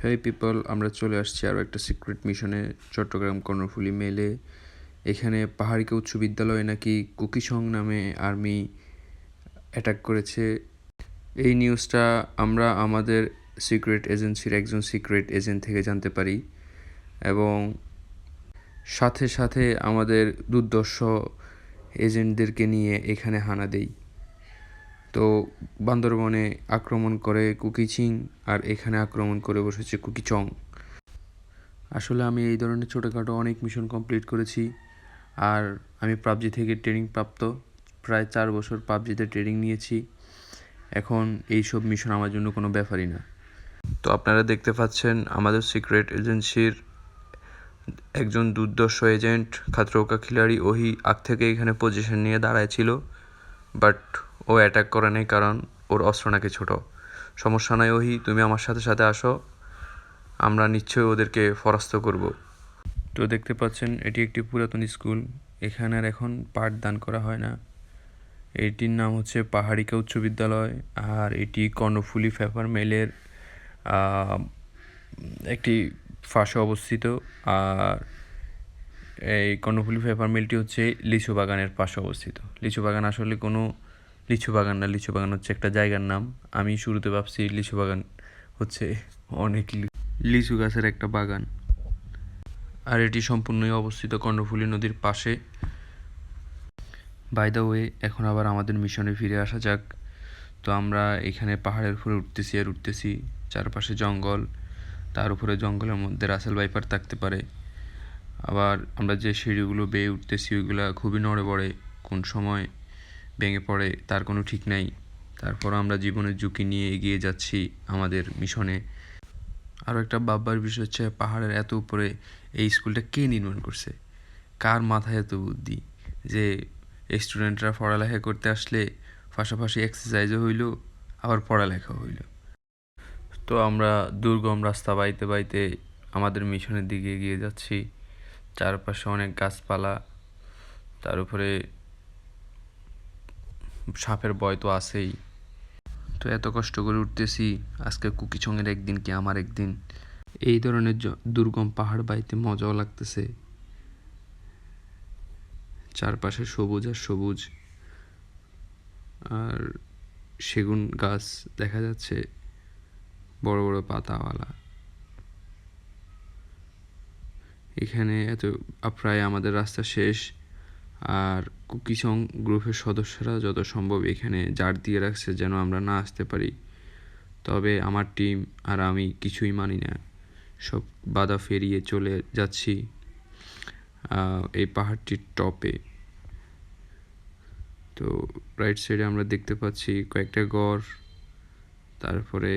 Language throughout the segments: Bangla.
হেই পিপল, আমরা চলে আসছি আরও একটা সিক্রেট মিশনে চট্টগ্রাম কর্ণফুলী মেলে। এখানে পাহাড়িকা উচ্চ বিদ্যালয়ে নাকি কুকিসং নামে আর্মি অ্যাটাক করেছে। এই নিউজটা আমরা আমাদের সিক্রেট এজেন্সির একজন সিক্রেট এজেন্ট থেকে জানতে পারি এবং সাথে সাথে আমাদের দুর্দর্শ এজেন্টদেরকে নিয়ে এখানে হানা দেই। তো বান্দরবনে আক্রমণ করে কুকিচিং আর এখানে আক্রমণ করে বসেছে কুকিচং। আসলে আমি এই ধরনের ছোটোখাটো অনেক মিশন কমপ্লিট করেছি আর আমি পাবজি থেকে ট্রেনিং প্রাপ্ত। প্রায় 4 বছর পাবজিতে ট্রেনিং নিয়েছি। এখন এই সব মিশন আমার জন্য কোনো ব্যাপারই না। তো আপনারা দেখতে পাচ্ছেন আমাদের সিক্রেট এজেন্সির একজন দুর্দর্শ এজেন্ট খাতরৌকা খিলাড়ি ওহি আগ থেকে এখানে পজিশন নিয়ে দাঁড়ায় ছিল, বাট ও অ্যাটাক করে নেই কারণ ওর অস্ত্র নাকি ছোটো। সমস্যা নাই ওহি, তুমি আমার সাথে সাথে আসো, আমরা নিশ্চয়ই ওদেরকে পরাস্ত করব। তো দেখতে পাচ্ছেন এটি একটি পুরাতন স্কুল, এখানে আর এখন পাঠদান করা হয় না। এটির নাম হচ্ছে পাহাড়িকা উচ্চ বিদ্যালয় আর এটি কর্ণফুলী পেপার মিলের একটি পাশে অবস্থিত। আর এই কর্ণফুলী পেপার মিলটি হচ্ছে লিচু বাগানের পাশে অবস্থিত। লিচু বাগান আসলে কোনো লিচু বাগান না, লিচু বাগান হচ্ছে একটা জায়গার নাম। আমি শুরুতে ভাবছি লিচু বাগান হচ্ছে অনেক লিচু গাছের একটা বাগান। আর এটি সম্পূর্ণই অবস্থিত কর্ণফুলী নদীর পাশে। বাই দ্য ওয়ে, এখন আবার আমাদের মিশনে ফিরে আসা যাক। তো আমরা এখানে পাহাড়ের উপরে উঠতেছি আর উঠতেছি, চারপাশে জঙ্গল, তার উপরে জঙ্গলের মধ্যে রাসেল ভাইপার থাকতে পারে। আবার আমরা যে সিঁড়িগুলো বেয়ে উঠতেছি ওইগুলো খুবই নড়ে পড়ে, কোন সময় ভেঙে পড়ে তার কোনো ঠিক নাই। তারপর আমরা জীবনের ঝুঁকি নিয়ে এগিয়ে যাচ্ছি আমাদের মিশনে। আরও একটা ভাববার বিষয় হচ্ছে পাহাড়ের এত উপরে এই স্কুলটা কে নির্মাণ করছে, কার মাথায় এত বুদ্ধি যে স্টুডেন্টরা পড়ালেখা করতে আসলে পাশাপাশি এক্সারসাইজও হইল আবার পড়ালেখাও হইল। তো আমরা দুর্গম রাস্তা বাইতে বাইতে আমাদের মিশনের দিকে এগিয়ে যাচ্ছি। চারপাশে অনেক গাছপালা, তার উপরে সাপের ভয় তো আছেই। তো এত কষ্ট করে উঠতেছি, আজকে কুকিচংয়ের একদিন কি আমার একদিন। এই ধরনের দুর্গম পাহাড় বাইতে মজাও লাগতেছে। চারপাশে সবুজ আর সবুজ, আর সেগুন গাছ দেখা যাচ্ছে বড় বড় পাতাওয়ালা। এখানে এত প্রায় আমাদের রাস্তা শেষ। আর কুকিচং গ্রুপের সদস্যরা যত সম্ভব এখানে জার দিয়ে রাখছে যেন আমরা না আসতে পারি। তবে আমার টিম আর আমি কিছুই মানি না, সব বাধা ফেরিয়ে চলে যাচ্ছি এই পাহাড়টির টপে। তো রাইট সাইডে আমরা দেখতে পাচ্ছি কয়েকটা ঘর, তারপরে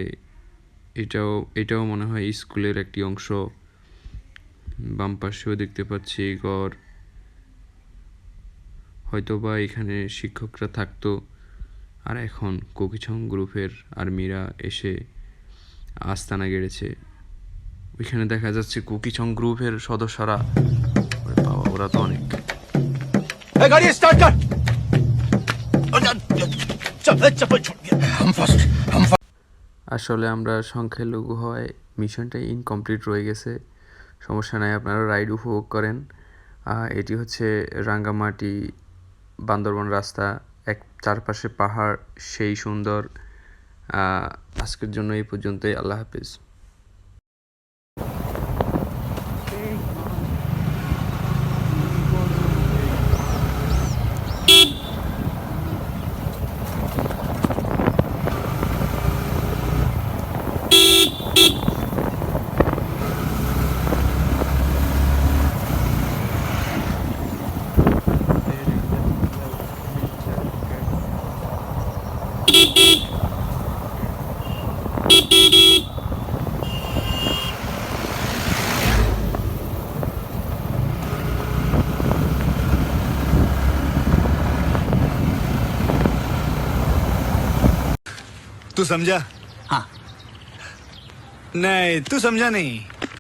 এটাও মনে হয় স্কুলের একটি অংশ। বাম পাশেও দেখতে পাচ্ছি ঘর, হয়তোবা এখানে শিক্ষকরা থাকতো আর এখন কুকিচং গ্রুপের আর্মিরা এসে আস্তানা গেড়েছে। ওইখানে দেখা যাচ্ছে কুকিচং গ্রুপের সদস্যরা, বাবা ওরা তো অনেক। আসলে আমরা সংখ্যালঘু হওয়ায় মিশনটা ইনকমপ্লিট রয়ে গেছে। সমস্যা নাই, আপনারা রাইড উপভোগ করেন। এটি হচ্ছে রাঙ্গামাটি বান্দরবন রাস্তা, চারপাশে পাহাড়, সেই সুন্দর। আজকের জন্য এই পর্যন্তই, আল্লাহ হাফিজ। तू समझा? हाँ। नहीं, तू समझा नहीं।